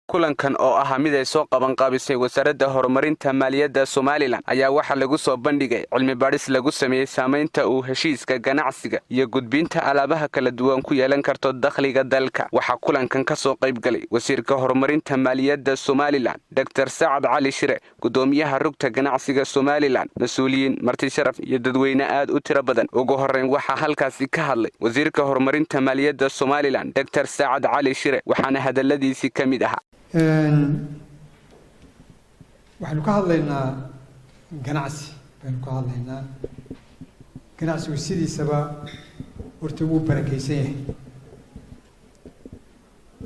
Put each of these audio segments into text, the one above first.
kulankan oo ah mid ay soo qaban qaabisay wasaaradda horumarinta maaliyadda Soomaaliland ayaa waxa lagu soo bandhigay cilmi baadhis lagu sameeyay saameynta uu heshiiska ganacsiga iyo gudbinta alaabaha kala duwan ku yeelan karto dakhliga dalka. Waxa kulankan ka soo qayb galay wasiirka horumarinta maaliyadda Soomaaliland Dr. Saad Cali Shire, gudoomiyaha rugta ganacsiga Soomaaliland, mas'uuliyiin marti sharaf iyo dadweyne aad u tiro badan. Ugu horeyn waxa halkaasi ka hadlay wasiirka horumarinta maaliyadda Soomaaliland Dr. Saad Cali Shire, waxaana hadaladiisi kamid ah waxaanu ka hadlaynaa ganacsigu sidiisaba horta wuu barakaysan yahay,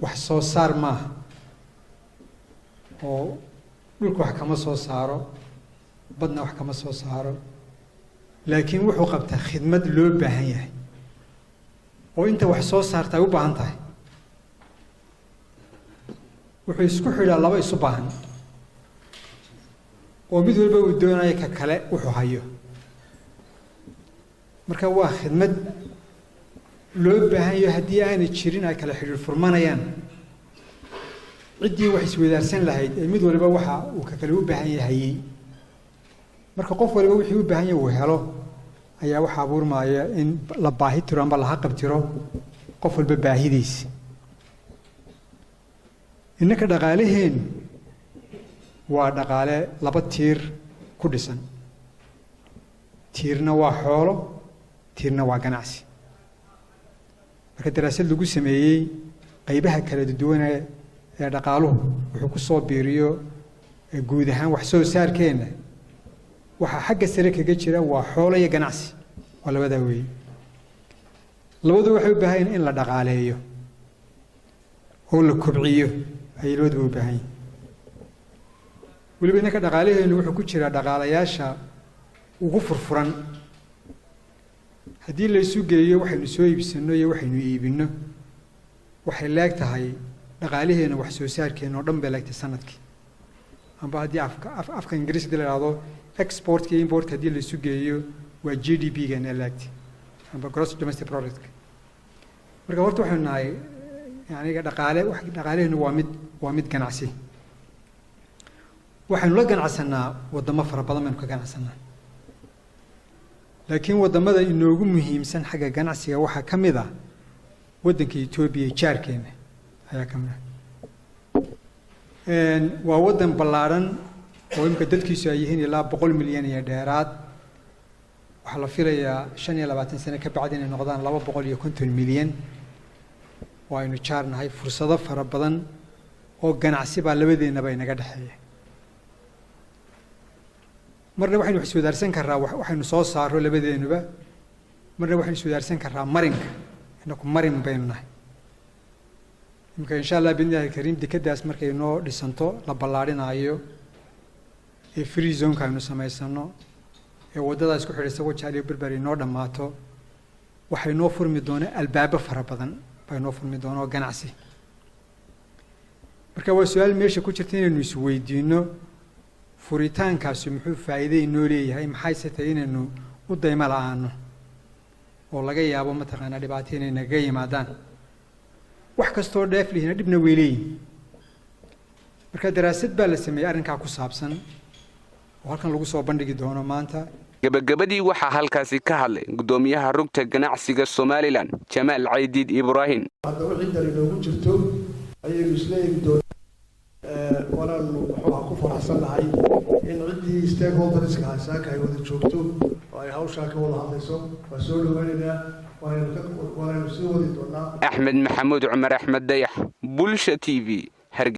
wax soo saar maaha oo dhulka wax kama soo saaro, badna wax kama soo saaro, laakiin wuxuu qabtaa khidmad loo baahan yahay oo inta wax soo saarta ay u baahan tahay. wuxuu isku xidhaa laba isu baahan oo mid walba uu doonayo ka kale wuxuu hayo. marka waa khidmad loo baahan yahay, haddii aanay jirin ay kala xidhiir furmanayaan, ciddii wax isweydaarsan lahayd ee mid walba waxa uu ka kale u baahan yahay. marka qof walba wixii u baahan yahay uu helo ayaa waxa abuurmaya in la baahi tiro amba la qabtiro qof walba baahidiisa. innaka dhaqaaleheen waa dhaqaale laba tiir ku dhisan. tiirna waa xoolo, tiirna waa ganacsi. marka daraasad lagu sameeyey qaybaha kala duwan ee dhaqaaluhu wuxuu ku soo biiriyo guud ahaan wax soo saarkeena, waxa xagga sare kaga jira waa xoolo iyo ganacsi. waa labada weey. labadu waxay u baahan yihiin in la dhaqaaleeyo oo la kobciyo ay loo u baahan yihiin. weliba innaka dhaqaalaheenu wuxuu ku jiraa dhaqaalayaasha ugu furfuran. haddii la isu geeyo waxaynu soo iibsano iyo waxaynu iibino, waxay leeg tahay dhaqaalaheenu wax soo saarkeena oo dhan bay leegtay sanadkii. amba haddii afka ingiriiska la yidhaahdo exportka iyo importka haddii la isu geeyo waa GDP-gana leegtay amba gross domestic product. marka horta waxaynu nahay يعني dhaqaaleenu waa mid ganacsi. waxaanu la ganacsanaa wadamo fara badan baynu ka ganacsanaa, laakiin wadamada inoogu muhiimsan xagga ganacsiga waxaa ka mid ah waddanka Itoobiya jaarkeena ayaa ka mid ah. waa waddan ballaaran oo imka dadkiisu ay yihiin ilaa 100 milyan iyo dheeraad. waxaa la filayaa 25 sano ka bacdi inay noqdaan 250 milyan. waaynu jaarnahay, fursado fara badan oo ganacsi baa labadeennaba inaga dhexeeya. marna waxaynu wax iswadaarsan karraa waxaynu soo saaro labadeennuba, marna waxaynu iswadaarsan karraa marinka. inaku marin baynu nahay. imika insha allah biidnillaahi kariim dekeddaas markay noo dhisanto la ballaadhinaayo ee free zoneka aynu samaysano ee waddadaa isku xidhaysa Wajaale iyo Berberi noo dhammaato, waxay noo furmi doonaa albaabo fara badan noo furmi doono ganacsi. marka waa su'aal meesha ku jirta inaynu isweydiino furitaankaasi muxuu faa'iido inoo leeyahay, maxayse tahay inaynu u daymo la'aano oo laga yaabo mataqaanaa dhibaato inay naga yimaadaan. wax kastoo dheef lihina dhibna way leeyihin. marka daraasad baa la sameeyey arrinkaa ku saabsan oo halkan lagu soo bandhigi doono maanta. gabagabadii waxaa halkaasi ka hadlay gudoomiyaha rugta ganacsiga Soomaaliland Jamaal Caydiid Ibrahim. hadda wixii dar inoogu jirto ayaynu isla eegi doonaa. walaanu waxaan ku faraxsanahay in ciddii stakeholderska haysaaka ay wada joogto oo ay hawshaa ka wada hadlayso. waa soo dhaweynaynaa, waanu sii wadi doonaa. Axmed Maxamuud Cumar Axmed Dayax, Bulsha TV.